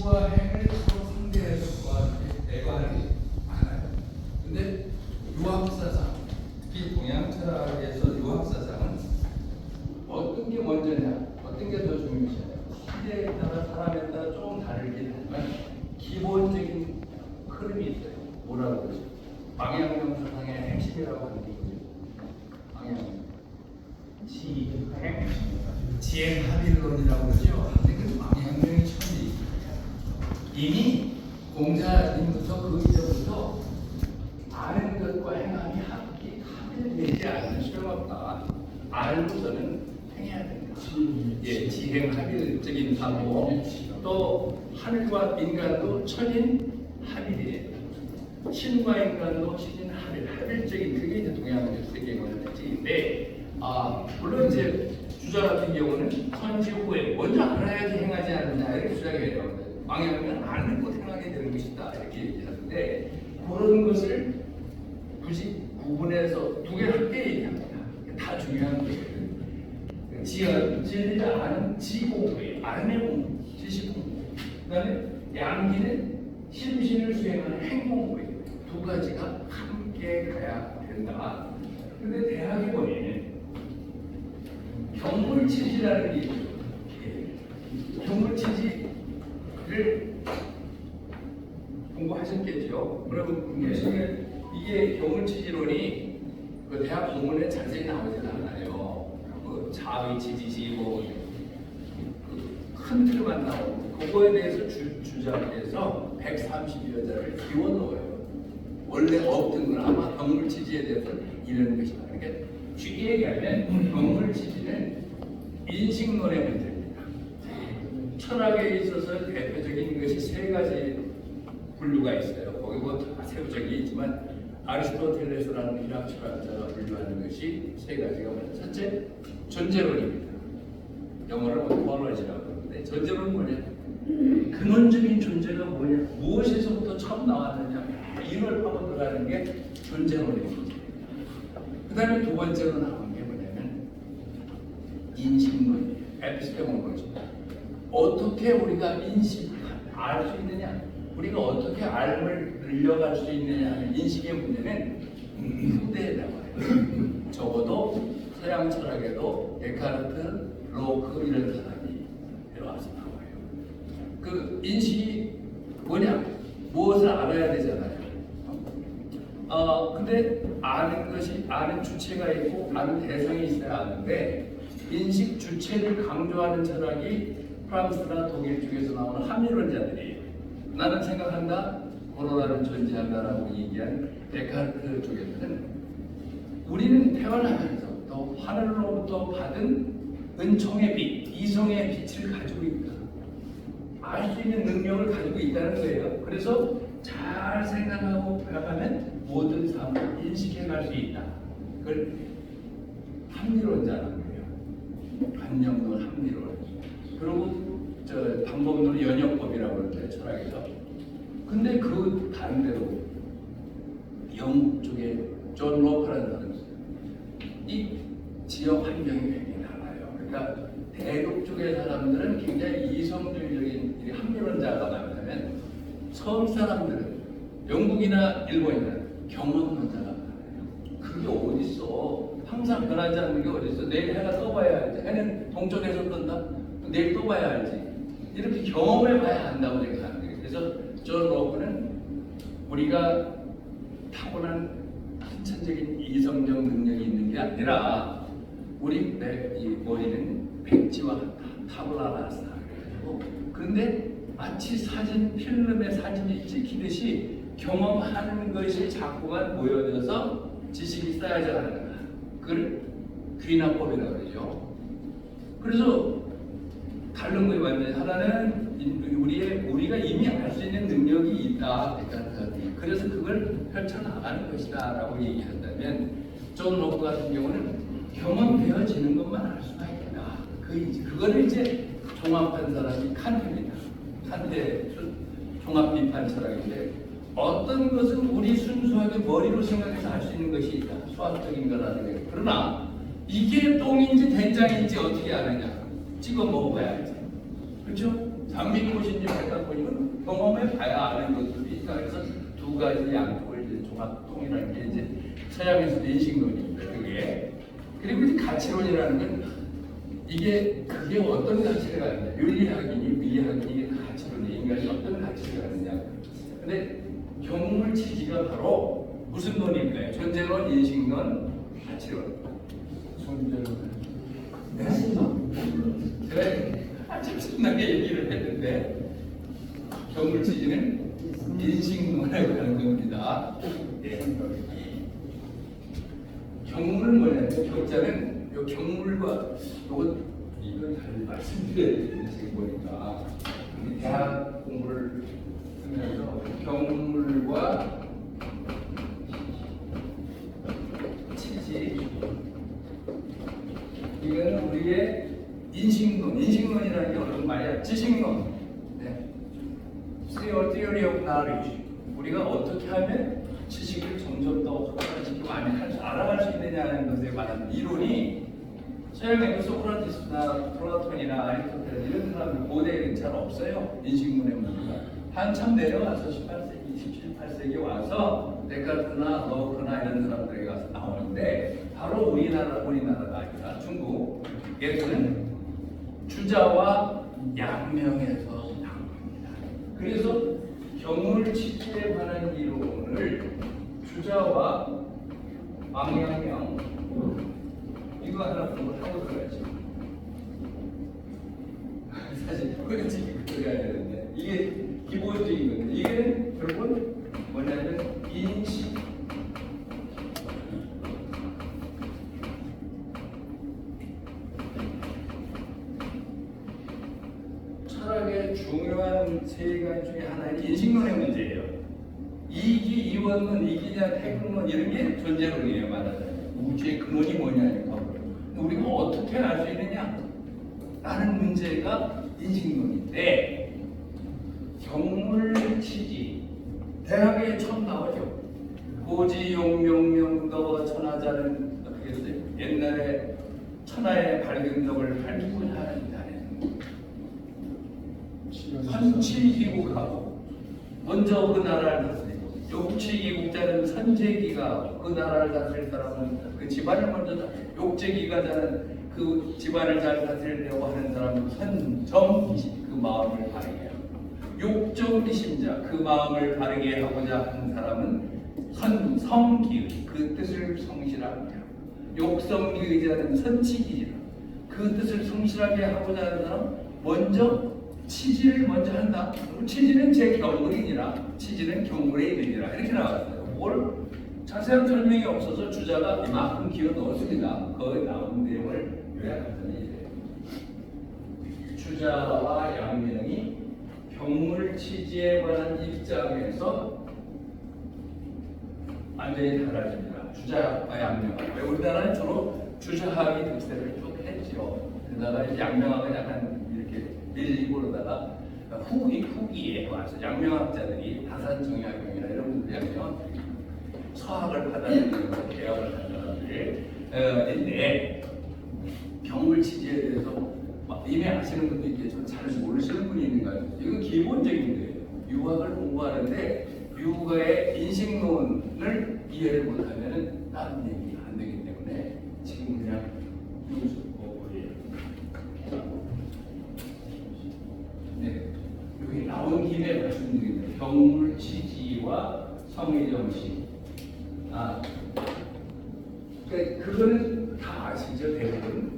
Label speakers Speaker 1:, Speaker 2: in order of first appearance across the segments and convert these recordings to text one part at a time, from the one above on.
Speaker 1: 지와 행을 서로 상대해서 대화하는 게 많아요. 근데 유학사상, 특히 동양 철학에서 유학사상은 어떤 게 먼저냐, 어떤 게 더 중요시냐, 시대에 따라 사람에 따라 조금 다르긴 하지만 기본적인 흐름이 있어요. 뭐라고 그러죠? 방향성 사상의 핵심이라고 하는 게 뭐죠? 방향성. 지행 합일론이라고 그러죠. 근데 그 방향성이 처음이 이미 공자님부터 그 이전부터 아는 것과 행함이 합일되지 않는 수가 없다. 알고서는 행해야 된다. 예, 지행합일적인 사고, 또 하늘과 인간도 천인 합일이에요. 신과 인간도 신인 합일, 합일적인 그게 이제 동양 세계관의 특징인데, 물론 이제 주자 같은 경우는 선지 후에 먼저 알아야지 행하지 않느냐 이렇게 주장해요. 방향은 아는 것 행하게 되는 것이다 이렇게 얘기하는데, 그런 것을 굳이 구분해서 두 개를 함께 얘기합니다. 다 중요한 거예요. 진리를 아는 지공부예요. 아는 공부, 지식공부. 그다음에 양기는 심신을 수행하는 행공부예요. 두 가지가 함께 가야 된다. 근데 대학에 보면 경물치지라는 게 있죠. 경물치지를 공부하셨겠죠. 그러면 이게 경물치지론이 그 대학 본문에 자세히 나오지는 않아요. 그 자의 지지시 큰 틀만 나오고 그거에 대해서 주장해서 130여 자를 비워넣어요. 원래 없던 건 아마 경물치지에 대해서 이런 것이다. 그러니까 쉽게 얘기하면 경물치지는 인식론의 문제입니다. 철학에 있어서 대표적인 것이 세 가지 분류가 있어요. 거기 뭐 다 세부적이 있지만 아리스토텔레스라는 이락 철학자가 분류하는 것이 세 가지가 뭐냐. 첫째, 존재론입니다. 영어로 ontology라고 하는데 존재론은 뭐냐? 근원적인 존재가 뭐냐? 무엇에서부터 처음 나왔느냐? 이걸 파고 들어가는 게 존재론입니다. 그 다음에 두 번째로 나온 게 뭐냐면 인식론이에요. 에피스테몰로지. 어떻게 우리가 알 수 있느냐? 우리가 어떻게 알을 늘려갈 수 있느냐 하는 인식의 문제는 후대에 나와요. 적어도 서양 철학에도 데카르트, 로크 이런 사람이 들어와서 나와요. 그 인식이 뭐냐? 무엇을 알아야 되잖아요. 근데 아는 주체가 있고 아는 대상이 있어야 하는데 인식 주체를 강조하는 철학이 프랑스나 독일 쪽에서 나오는 합리론자들이에요. 나는 생각한다, 코로나는 존재한다라고 얘기한 데카르트 쪽에서는 우리는 태어나면서부터 하늘로부터 받은 은총의 빛, 이성의 빛을 가지고 있다. 알 수 있는 능력을 가지고 있다는 거예요. 그래서 잘 생각하고 나가면 모든 삶을 인식해 갈 수 있다. 그걸 합리론자라는 거예요. 관념론, 합리론. 그리고 방법론은 연역법이라고 하는데 철학에서. 근데 그 반대로 영국 쪽에 존 로커라는 사람이 있어요. 이 지역 환경이 굉장히 달라요. 그러니까 대륙 쪽의 사람들은 굉장히 이성주의적인 합리론자가 많으면 서울 사람들은 영국이나 일본이나 경험론자가 많아요. 그게 어딨어? 항상 변하지 않는 게 어딨어? 내일 해가 떠봐야 알지. 해는 동쪽에서 뜬다? 내일 또 봐야 알지. 이렇게 경험을 봐야 한다고 생각하는 거예요. 그래서 존 로크는 우리가 타고난 선천적인 이성적 능력이 있는 게 아니라 우리 이 머리는 백지와 같다. 타블라라사 그래가지고 그런데 마치 필름에 사진이 찍히듯이 경험하는 것이 자꾸가 모여져서 지식이 쌓여져가는 거야. 그걸 귀납법이라고 그러죠. 그래서 다른 거에 완전히 하나는 우리가 이미 알 수 있는 능력이 있다. 그래서 그걸 펼쳐나가는 것이다라고 얘기한다면 존 로크 같은 경우는 경험되어지는 것만 알 수가 있다. 그거를 이제 종합한 사람이 칸트입니다. 칸트의 종합 비판 철학인데 어떤 것은 우리 순수하게 머리로 생각해서 알 수 있는 것이 있다. 수학적인 거라는 거예요. 그러나 이게 똥인지 된장인지 어떻게 아느냐? 찍어 먹어봐야지. 그렇죠? 장미꽃인지 백합꽃인지 경험해 봐야 아는 것들이 있다. 그래서 두 가지 양쪽을 이제 종합통이라는 게 이제 서양에서도 인식론입니다. 그게. 그리고 이제 가치론이라는 건 그게 어떤 가치를 갖느냐. 윤리학이니 미학이니 가치론이 인간이 어떤 가치를 갖느냐. 근데 경물치지가 바로 무슨 논일까요? 존재론, 인식론, 가치론.
Speaker 2: 존재론.
Speaker 1: 네? 제가 아주 신나게 얘기를 했는데 경물치지는 인식론이라고 하는 겁니다. 네. 경물은 뭐냐면 경자는 요 경물과 이걸 잘 말씀드려야 되는데 지금 보니까 우리 대학 공부를 하면서 경물과 치지 이거는 우리의 인식론이라는 게 어떤 말이야? 지식론. 네. Theory of knowledge. 우리가 어떻게 하면 지식을 점점 더 확장시키고 알아갈 수 있느냐는 것에 관한 이론이 서양에도 소크라테스나 플라톤이나 아리스토텔레스 이런 사람들 고대에는 잘 없어요. 인식론의 문제가 한참 내려와서 18세기, 17, 18세기 와서 데카르트나 로크나 이런 사람들에게 가서 나오는데 바로 우리나라가 아니라 중국에서는 주자와 양명에서 나온 겁니다. 그래서 경물치지에 관한 이론을 주자와 왕양명 이거 하나 공부를 하고 들어야지. 사실 그렇지 그래야 되는데 이게 기본적인 건데 이게 결국은 뭐냐면 인식 철학의 중요한 세 가지 중에 하나는 인식론의 문제예요. 이기, 이원론, 이기냐, 태극론 이런 게 존재론이에요. 말하자면 우주의 근원이 뭐냐니까 우리가 어떻게 알 수 있느냐 라는 문제가 인식론인데 경물치지 대학에 처음 나오죠. 고지용명명도 천하자는 어떻게 했어요? 옛날에 천하의 밝은덕을 밝히고자 하는 선치기국하고 먼저 그 나라를 다스리고 욕치기국자는 선제기가 그 나라를 다스릴 사람은 그 집안을 먼저 욕제기가자는 그 집안을 잘 다스리려고 하는 사람은 선정기심 그 마음을 바르게 하고 욕정기심자 그 마음을 바르게 하고자 하는 사람은 선성기 그 뜻을 성실하게 하고 욕성기의자는 선치기자 그 뜻을 성실하게 하고자 하는 사람은 먼저 치지를 먼저 한다. 치지는 제 경물이니라 치지는 경물에 있느니라 이렇게 나왔어요. 뭘 자세한 설명이 없어서 주자가 이만큼 기어 넣었습니다. 거기 나온 내용을 요약하더니 주자와 양명이 경물 치지에 관한 입장에서 완전히 달라집니다. 주자와 양명. 우리나라는 주로 주자학이 득세를 쭉 했죠. 그러다가 양명학은 약간 밀리고 그러다가 후기에 와서 양명학자들이 다산정약용이나 이런 분들이면 서학을 받아들이면서 개혁을 한 사람들인데 경물치지에 대해서 이미 아시는 분도 있게 잘 모르시는 분이 있는 거 같아요. 이건 기본적인 거예요. 유학을 공부하는데 유학의 인식론을 이해를 못하면 다른 얘기가 안 되기 때문에 지금 그냥 여기 나온 김에 말씀드립니다. 경물치지와 성의정신. 그거는 다 아시죠? 대부분.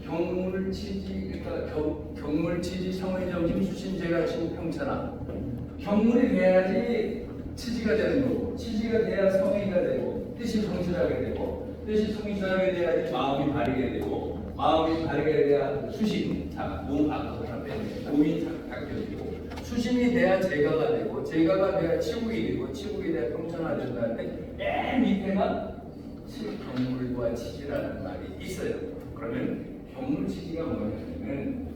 Speaker 1: 경물치지, 그러니까 경물치지, 성의정신, 수신제가 신평천하. 경물이 돼야지 치지가 되는 거고, 치지가 돼야 성의가 되고, 뜻이 성실하게 되고, 뜻이 성실하게 돼야지 마음이 바르게 되고, 마음이 바르게 돼야 수신, 몸 바꿔서 몸이 닦여지고, 수신이 돼야 제가가 되고, 제가가 돼야 치국이 되고, 치국이 돼야 평천화된다는데 맨 밑에가 경물과 치지라는 말이 있어요. 그러면 경물치지가 뭐냐면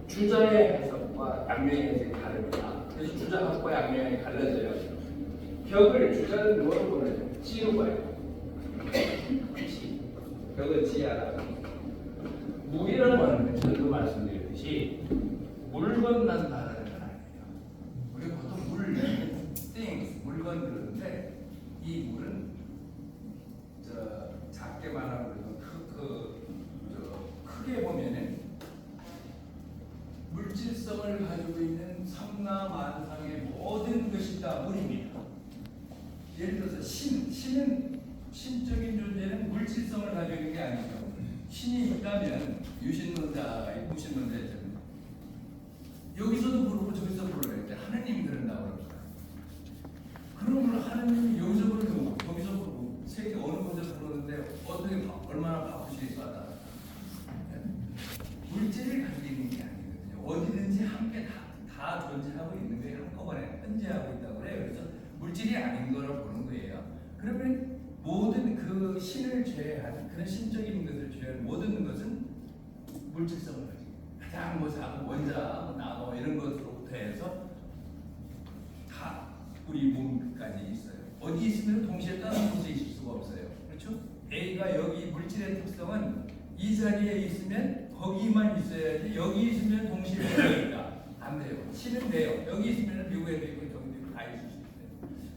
Speaker 1: 주자의 해석과 양명의 해석이 다릅니다. 그래서 주자학과 양명이 갈라져요. 벽을 주자는 뭐로 보나요? 지로 봐요. 벽을 지하라. 무이라고 하는 건 저도 말씀드렸듯이 물 건넌다라는 건 아니에요. 우리 보통
Speaker 3: 천하만상의 모든 것이 다 물입니다. 예를 들어서 신은 신적인 존재는 물질성을 가지고 있는 게 아니죠. 신이 있다면 유신론자가 있고 무신론자가 있잖아요. 여기서도 부르고 저기서 부르래요. 하느님이 그런다고 그럽니다. 그러면 하느님이 여기서 부르고 저기서 부르고 세계 어느 곳에서 부르는데 어떻게 얼마나 바쁘시겠다. 물질을 가지고 있는 게 아니거든요. 어디든지 함께 다 존재하고 있는 거예요. 한꺼번에 현재하고 있다고 그래요. 그래서 물질이 아닌 거라고 보는 거예요. 그러면 모든 그 신을 제외한 그런 신적인 것을 제외한 모든 것은 물질성을 가지고 가장 뭐 작은 원자, 나무 이런 것으로부터 해서 다 우리 몸까지 있어요. 어디 있으면 동시에 다른 곳에 있을 수가 없어요. 그렇죠? A가 여기 물질의 특성은 이 자리에 있으면 거기만 있어야지 여기 있으면 동시에 여기 있다. 안 돼요. 신은 돼요. 여기 있으면 미국에도 있고 저기도 있고 다 있을 수 있어요.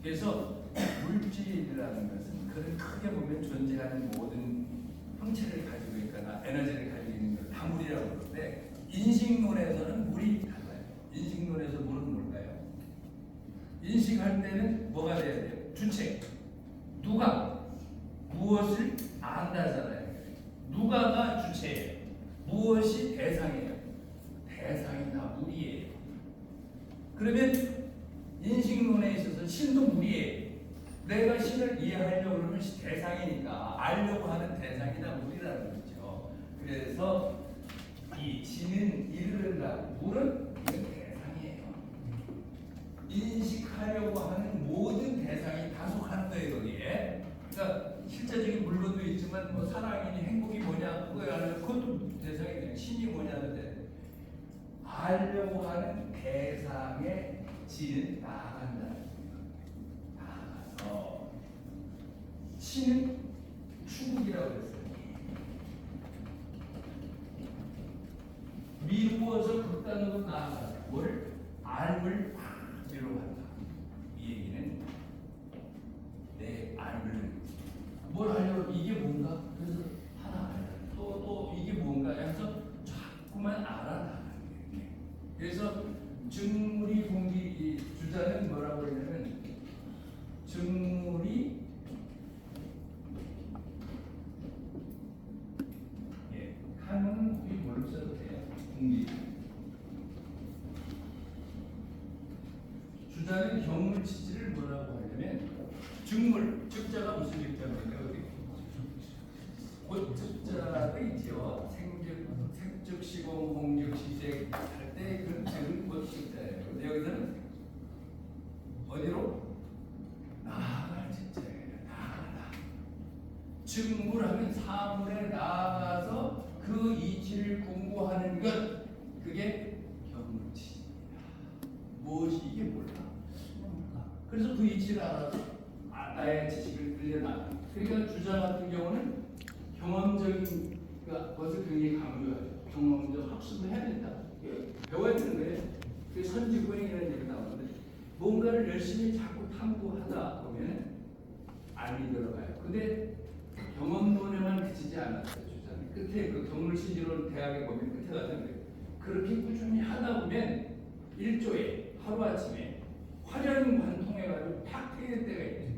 Speaker 3: 그래서 물질이라는 것은 그런 크게 보면 존재하는 모든 형체를 가지고 있거나 에너지를 가지고 있는 걸 다 물이라고 그러는데 인식론에서는 물이 달라요. 인식론에서 물은 뭘까요? 인식할 때는 뭐가 돼야 돼요? 주체. 누가 무엇을 안다잖아요. 누가가 주체예요. 무엇이 대상이에요? 대상이 다 물이에요. 그러면 인식론에 있어서 신도 물이에요. 내가 신을 이해하려고 그러면 대상이니까 알려고 하는 대상이 다 물이라는 거죠. 그래서 이 신은 이르는다고 물은 대상이에요. 인식하려고 하는 모든 대상이 다 속하는 거예요, 거기에. 그러니까 실제적인 물론도 있지만 뭐 사랑이니 행복이 뭐냐 그것도 대상이 돼요. 신이 뭐냐는데 알려고 하는 대상의 질은 나아간다. 나아가서 신은 추국이라고 했어요. 미루어서 극단으로 나아가서 뭘 알을 미루어간다. 이 얘기는 내 알을 뭘 하려고 이게 뭔가 그래서 하나 알아. 또 이게 뭔가 해서 자꾸만 알아나가는 거예요. 그래서 증물이 공기 이 주자는 뭐라고 그러냐면 증물이 하면 우리 뭘로 써도 돼요? 공기. 주자는 경물치지를 뭐라고 하냐면 증물. 즉자가 무슨 즉자입니까? 곧즉자가 있죠. 생즉 시공 공즉 시색 할때 그런 즉은 곧즉자예요. 근데 여기서는 어디로? 나아갈 즉자예요. 나아가다. 증물하면 사물에 나아가서 그 이치를 공부하는 것, 그게 경물치입니다. 무엇이 이게 뭘까? 그래서 그 이치를 알아서 나의 지식을 늘려나가. 그러니까 주자 같은 경우는 경험적인 것을 굉장히 강조해요. 경험적 학습을 해야 된다. 배워야 되는 거예요. 그 선지구행이라는 얘기가 나오는데 뭔가를 열심히 자꾸 탐구하다 보면 알이 들어가요. 근데 경험론에만 그치지 않았어요. 주자는 끝에 그 경물치지론 대학에 보면 끝에 가서 그렇게 꾸준히 하다 보면 일조에 하루아침에 화려한 관통해가지고 팍 트이는 때가 있죠.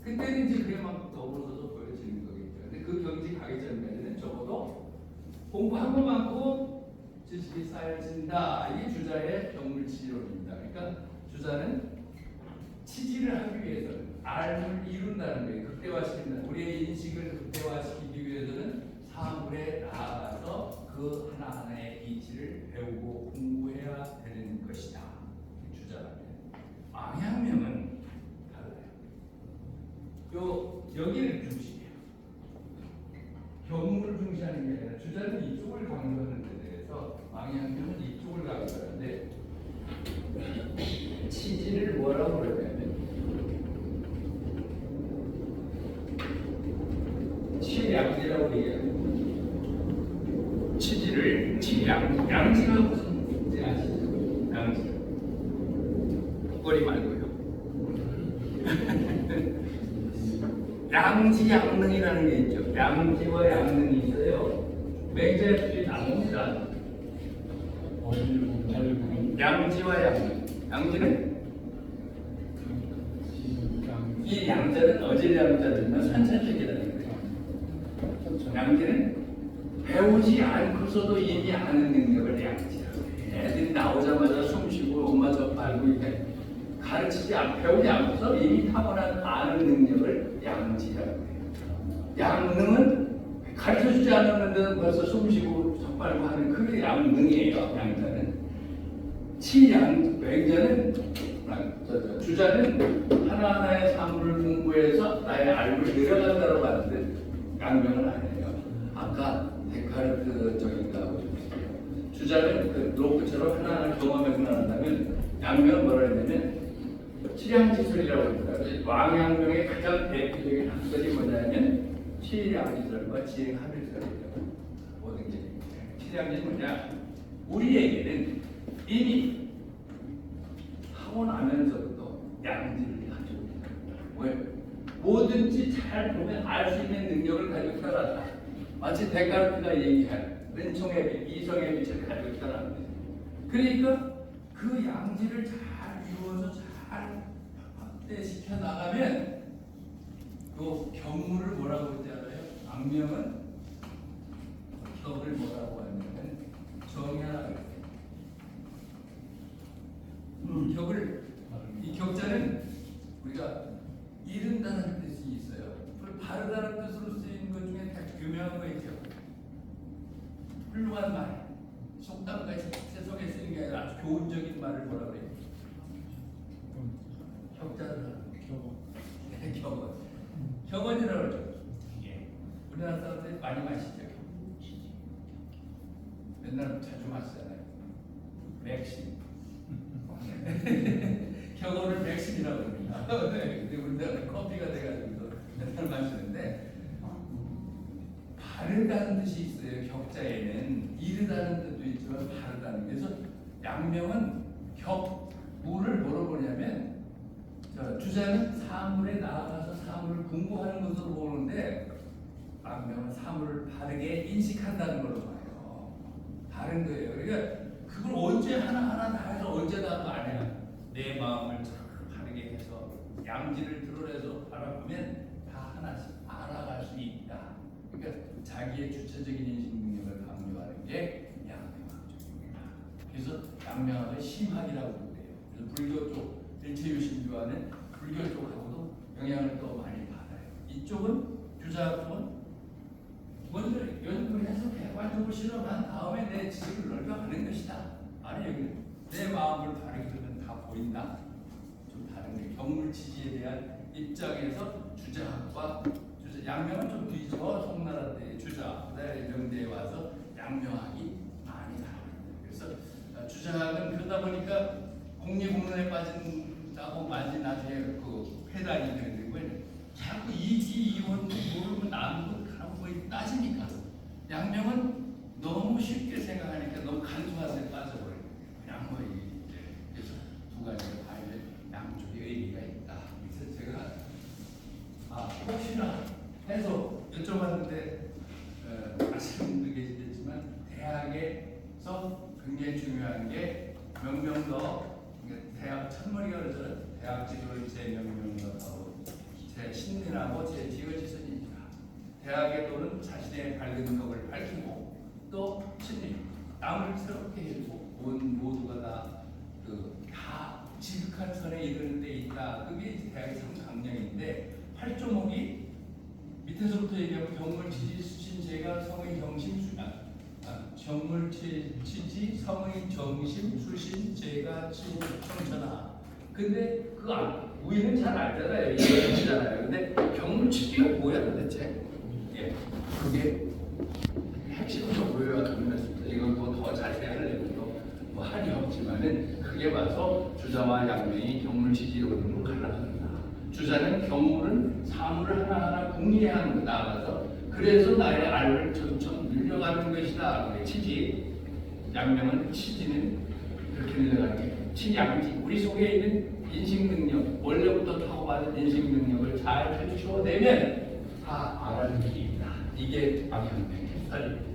Speaker 3: 그때는 이제 그게 막 더불어서 보여지는 거겠죠. 근데 그 경지 가기 전까지는 적어도 공부한 것만큼 지식이 쌓여진다. 이게 주자의 경물치지론입니다. 그러니까 주자는 치지를 하기 위해서는 알을 이룬다는 거예요. 극대화시킨다. 우리의 인식을 극대화시키기 위해서는 사물에 나아가서 그 하나하나의 이치를 배우고 공부해야 되는 것이다. 주자라면. 망향명은 달라요. 여기를 중시해요. 경물을 중시하는 게 아니라 주자는 이쪽을 강조하는 데 대해서 망향명은 이쪽을 강조하는데 치지를 뭐라고 그러냐면 치양지라고 얘기해요. 치지를 양지가 무슨 문제 아시죠? 양지 꼬리 말고요. 양지양능이라는 게 있죠. 양지와 양능이 있어요. 맹자들이 나눕니다. 양지와 양능.
Speaker 1: 양지는 이 양자는 어제 양자들은 선천적이라는 거예요. 양지는 배우지 않고서도 이미 아는 능력을 양지라고 해요. 애들이 나오자마자 숨쉬고 엄마 저 알고 이렇게 가르치지 배우지 않고서 이미 타고난 아는 능력을 양지라고 해요. 양능은 가르쳐주지 않았는데 벌써 숨쉬고 젖 빨고 하는 그게 양능이에요. 양자는. 양자는 주자는 하나하나의 사물을 공부해서 나의 알고를 늘어간다고 하는데 양명은 아니에요. 아까 데카르트 적인가 하고 싶었어요. 주자는 그 로크처럼 하나하나 경험해서 나간다면 양명은 뭐라 했냐면 칠양지술이라고 합니다. 왕양명의 가장 대표적인 학설이 뭐냐면 칠양지설과 지행합일설이죠. 모든 게 칠양지는 뭐냐? 우리에게는 이미 하고 나면서부터 양지를 가지고 있다. 왜? 뭐든지 잘 보면 알 수 있는 능력을 가지고 살았다. 마치 데카르트가 얘기한 은총의 빛, 이성의 빛을 가지고 있다는 거죠. 그러니까 그 양지를 잘 이루어서 잘 확대시켜 나가면 또 경물을 뭐라고 하지 않아요? 악명은 격을 뭐라고 하냐면 정야라고 해요. 격을 이 격자는 우리가 이른다는 뜻이 있어요. 바르다는 뜻으로 쓰이는 것 중에 다 유명한 거 있죠. 훌륭한 말, 속담까지 세속에 쓰는 게 아니라 아주 교훈적인 말을 뭐라고 해요? 격자를 하는 거. 격언. 격언이라고 그러죠. 우리나라 사람들이 많이 마시죠. 맨날 자주 마시잖아요. 맥심. 격언을 맥심이라고 합니다. 근데 우리나라 커피가 돼가지고 맨날 마시는데 바르다는 뜻이 있어요. 격자에는 이르다는 뜻도 있지만 바르다는. 그래서 양명은 격물을 뭐로 보냐면 주자는 사물에 나아가서 사물을 공부하는 것으로 보는데 양명은 사물을 바르게 인식한다는 걸로 봐요. 다른 거예요. 그러니까 그걸 언제 하나하나 다 해서 언제 다도 안 해요. 내 마음을 참 바르게 해서 양지를 드러내서 바라보면 다 하나씩 알아갈 수 있다. 그러니까 자기의 주체적인 인식 능력을 강조하는 게 양명학적입니다. 그래서 양명학을 심학이라고 그래요. 그래서 불교 쪽 일체유신교와는 불교 쪽하고도 영향을 또 많이 받아요. 이쪽은 주자 쪽은 먼저 연구를 해서 객관적으로 실험한 다음에 내 지식을 넓혀가는 것이다. 아니 여기 내 마음을 바르게 들면 다 보인다. 좀 다른 게 경물치지에 대한 입장에서 주자학과 양명은 좀 뒤져. 송나라 때 주자, 그다음에 명대에 와서 양명학이 많이 나옵니다. 그래서 주자학은 그러다 보니까 공리공론에 빠진다고 많이 나중에 그 회단이 되는 거예요. 자꾸 이지 이원 모르고 남은 거 거의 따지니까. 양명은 너무 쉽게 생각하니까 너무 간소화에 빠져버려요. 그냥 뭐 그래서 두 가지를 봐야면 양쪽에 의미가 있다. 그래서 제가 혹시나 해서 여쭤봤는데 아시는 분도 계시겠지만 대학에서 굉장히 중요한 게 명명도 대학 첫머리가 그러잖아요. 대학 지도를 제 명명도하고 제 신민하고 제 지어지선입니다. 대학에 또는 자신의 밝은 덕을 밝히고 또 신민 남을 새롭게 해주고 모두가 다 지극한 선에 이르는 데 있다. 그게 대학의 참 강령인데 8조목이 밑에서부터 얘기하면 경물치지 수신제가 성의 정심 정물치지 성의 정심 수신제가 치고 청천하. 근데 그 우리는 잘 알잖아요. 이해하잖아요. 근데 경물치기가 뭐야 도대체? 예, 그게 핵심으로 보여왔습니다. 이건 뭐 더 자세히 하려면 뭐 한이 없지만은 그게 와서 주자와 양명이 경물치지로 갈라진다. 주자는 경물은 사물을 하나하나 궁리해야 하는 거 나아가서 그래서 나의 알을 점점 늘려가는 것이다. 치지. 양명은 치지는 그렇게 늘려가는 게 치양지. 우리 속에 있는 인식 능력, 원래부터 타고받은 인식 능력을 잘 펼쳐내면 다 알아낼 게 있다. 이게 양명의 해설입니다.